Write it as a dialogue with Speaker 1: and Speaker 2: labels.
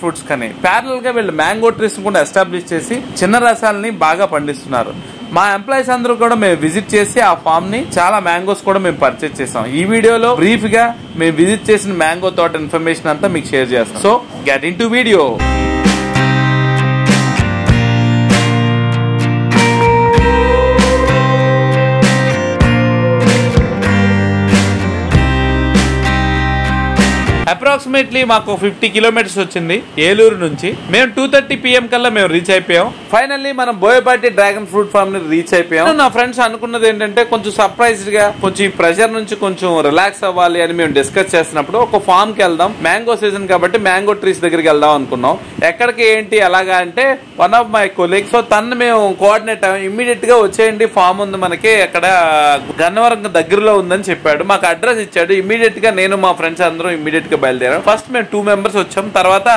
Speaker 1: Fruits కానీ parallel గా వీళ్ళు మ్యాంగో ట్రీస్ కూడా ఎస్టాబ్లిష్ చేసి చిన్న రసాలని బాగా పండిస్తున్నారు. మా ఎంప్లాయీస్ అందరూ కూడా మేము విజిట్ చేసి ఆ ఫామ్ ని చాలా మ్యాంగోస్ కూడా మేము పర్చేస్ చేసాం. ఈ వీడియోలో బ్రీఫ్ గా మేము విజిట్ చేసిన మ్యాంగో తోట ఇన్ఫర్మేషన్ అంతా మీకు షేర్ చేస్తాం. So get in to video. Approximately మాకు 50 కిలోమీటర్స్ వచ్చింది ఏలూరు నుంచి. మేము 2:30 PM కల్లా మేము రీచ్ అయిపోయాం. ఫైనల్లీ మనం బోయపాటి డ్రాగన్ ఫ్రూట్ ఫార్మ్ ని రీచ్ అయిపోయాం. నా ఫ్రెండ్స్ అనుకున్నది ఏంటంటే కొంచెం సర్ప్రైజ్డ్ గా కొంచెం ప్రెషర్ నుంచి కొంచెం రిలాక్స్ అవ్వాలి అని మేము డిస్కస్ చేసినప్పుడు ఒక ఫామ్ కి వెళ్దాం, మ్యాంగో సీజన్ కాబట్టి మ్యాంగో ట్రీస్ దగ్గరికి వెళ్దాం అనుకున్నాం. ఎక్కడికి ఏంటి అలాగా అంటే one of my colleagues, so తను మేము కోఆర్డినేట్ అయ్యాం. ఇమ్మీడియట్ గా వచ్చేయండి ఫామ్ ఉంది మనకి అక్కడ గన్నవరం దగ్గరలో ఉందని చెప్పాడు. మాకు అడ్రస్ ఇచ్చాడు. ఇమ్మీడియట్ గా నేను మా ఫ్రెండ్స్ అందరం ఇమ్మీడియట్ గా బయలుదేరాం. ఫస్ట్ మేము 2 మెంబర్స్ వచ్చాం. తర్వాత